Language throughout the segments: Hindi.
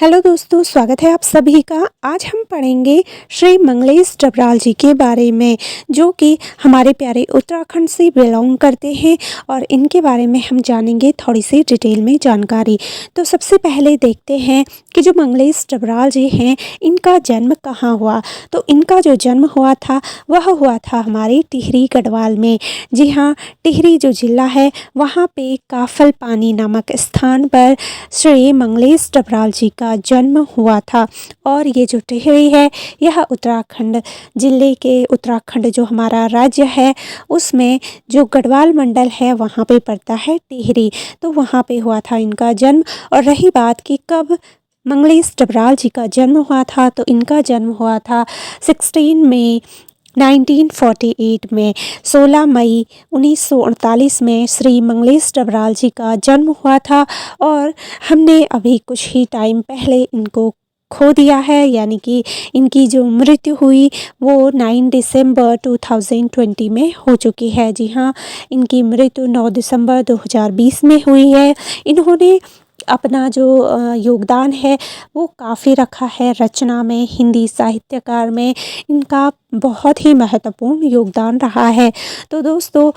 हेलो दोस्तों, स्वागत है आप सभी का। आज हम पढ़ेंगे श्री मंगलेश डबराल जी के बारे में, जो कि हमारे प्यारे उत्तराखंड से बिलोंग करते हैं और इनके बारे में हम जानेंगे थोड़ी सी डिटेल में जानकारी। तो सबसे पहले देखते हैं कि जो मंगलेश डबराल जी हैं, इनका जन्म कहाँ हुआ। तो इनका जो जन्म हुआ था वह हुआ था हमारे टिहरी गढ़वाल में। जी हाँ, टिहरी जो ज़िला है वहाँ पे काफल पानी नामक स्थान पर श्री मंगलेश डबराल जी का जन्म हुआ था। और ये जो टिहरी है यह उत्तराखंड ज़िले के, उत्तराखंड जो हमारा राज्य है उसमें जो गढ़वाल मंडल है वहाँ पे पड़ता है टिहरी। तो वहाँ पे हुआ था इनका जन्म। और रही बात कि कब मंगलेश डबराल जी का जन्म हुआ था, तो इनका जन्म हुआ था 16 मई 1948 में। 16 मई 1948 में श्री मंगलेश डबराल जी का जन्म हुआ था। और हमने अभी कुछ ही टाइम पहले इनको खो दिया है, यानी कि इनकी जो मृत्यु हुई वो 9 दिसंबर 2020 में हो चुकी है। जी हाँ, इनकी मृत्यु 9 दिसंबर 2020 में हुई है। इन्होंने अपना जो योगदान है वो काफ़ी रखा है रचना में, हिंदी साहित्यकार में इनका बहुत ही महत्वपूर्ण योगदान रहा है। तो दोस्तों,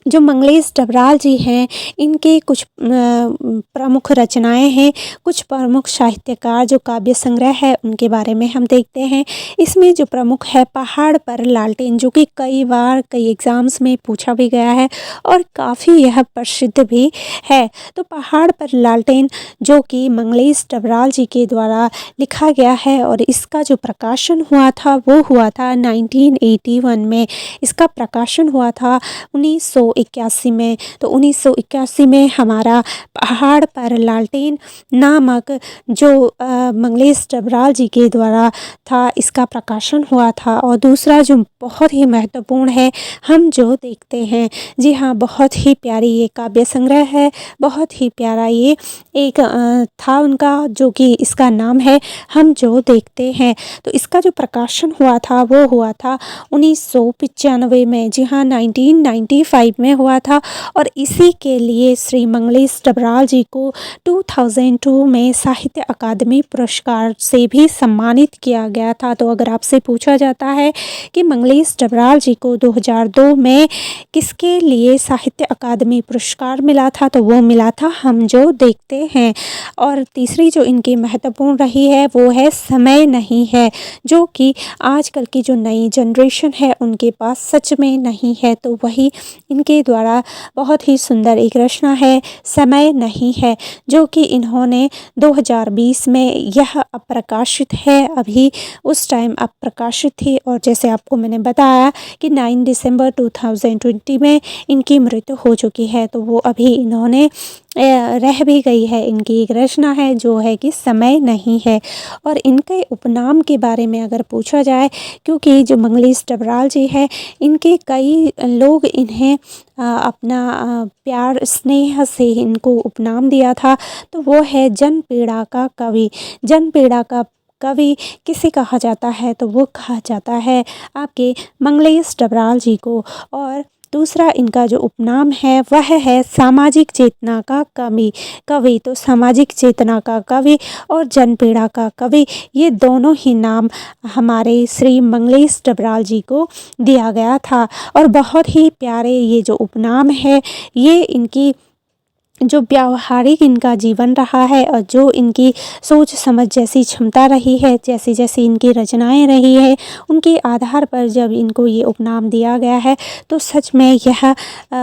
जो मंगलेश डबराल जी हैं इनके कुछ प्रमुख रचनाएं हैं, कुछ प्रमुख साहित्यकार जो काव्य संग्रह है उनके बारे में हम देखते हैं। इसमें जो प्रमुख है पहाड़ पर लालटेन, जो कि कई बार कई एग्ज़ाम्स में पूछा भी गया है और काफ़ी यह प्रसिद्ध भी है। तो पहाड़ पर लालटेन जो कि मंगलेश डबराल जी के द्वारा लिखा गया है और इसका जो प्रकाशन हुआ था वो हुआ था 1981 में। इसका प्रकाशन हुआ था 1981 में। तो 1981 में हमारा पहाड़ पर लालटेन नामक जो मंगलेश डबराल जी के द्वारा था, इसका प्रकाशन हुआ था। और दूसरा जो बहुत ही महत्वपूर्ण है, हम जो देखते हैं, जी हाँ, बहुत ही प्यारी ये काव्य संग्रह है, बहुत ही प्यारा ये एक था उनका, जो कि इसका नाम है हम जो देखते हैं। तो इसका जो प्रकाशन हुआ था वो हुआ था 1995 में। जी हाँ, 1995 में हुआ था। और इसी के लिए श्री मंगलेश डबराल जी को 2002 में साहित्य अकादमी पुरस्कार से भी सम्मानित किया गया था। तो अगर आपसे पूछा जाता है कि मंगलेश डबराल जी को 2002 में किसके लिए साहित्य अकादमी पुरस्कार मिला था, तो वो मिला था हम जो देखते हैं। और तीसरी जो इनकी महत्वपूर्ण रही है वो है समय नहीं है, जो कि आजकल की जो नई जनरेशन है उनके पास सच में नहीं है। तो वही इनके द्वारा बहुत ही सुंदर एक रचना है समय नहीं है, जो कि इन्होंने 2020 में यह अप्रकाशित है, अभी उस टाइम अप्रकाशित थी। और जैसे आपको मैंने बताया कि 9 दिसंबर 2020 में इनकी मृत्यु हो चुकी है। तो वो अभी इन्होंने रह भी गई है। इनकी एक रचना है जो है कि समय नहीं है। और इनके उपनाम के बारे में अगर पूछा जाए, क्योंकि जो मंगलेश डबराल जी है इनके कई लोग इन्हें अपना प्यार स्नेह से इनको उपनाम दिया था, तो वो है जन पीड़ा का कवि। जन पीड़ा का कवि किसे कहा जाता है, तो वो कहा जाता है आपके मंगलेश डबराल जी को। और दूसरा इनका जो उपनाम है वह है सामाजिक चेतना का कवि। तो सामाजिक चेतना का कवि और जनपीड़ा का कवि, ये दोनों ही नाम हमारे श्री मंगलेश डबराल जी को दिया गया था। और बहुत ही प्यारे ये जो उपनाम है, ये इनकी जो व्यावहारिक इनका जीवन रहा है और जो इनकी सोच समझ जैसी क्षमता रही है, जैसी जैसी इनकी रचनाएं रही है, उनके आधार पर जब इनको ये उपनाम दिया गया है, तो सच में यह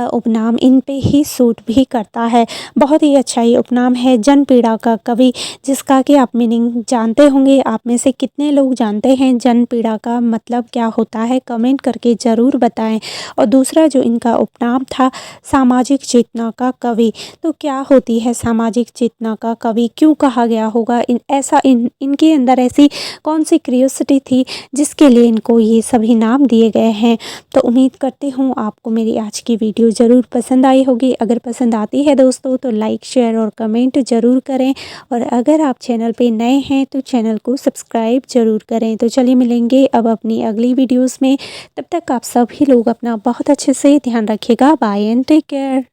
उपनाम इन पे ही सूट भी करता है। बहुत ही अच्छा ये उपनाम है जन पीड़ा का कवि, जिसका कि आप मीनिंग जानते होंगे। आप में से कितने लोग जानते हैं जन पीड़ा का मतलब क्या होता है, कमेंट करके ज़रूर बताएं। और दूसरा जो इनका उपनाम था सामाजिक चेतना का कवि, तो क्या होती है सामाजिक चेतना का कवि, क्यों कहा गया होगा, इनके अंदर ऐसी कौन सी क्यूरियोसिटी थी जिसके लिए इनको ये सभी नाम दिए गए हैं। तो उम्मीद करती हूँ आपको मेरी आज की वीडियो ज़रूर पसंद आई होगी। अगर पसंद आती है दोस्तों तो लाइक शेयर और कमेंट ज़रूर करें। और अगर आप चैनल पे नए हैं तो चैनल को सब्सक्राइब ज़रूर करें। तो चलिए मिलेंगे अब अपनी अगली वीडियोज़ में। तब तक आप सभी लोग अपना बहुत अच्छे से ध्यान रखिएगा। Bye and take care.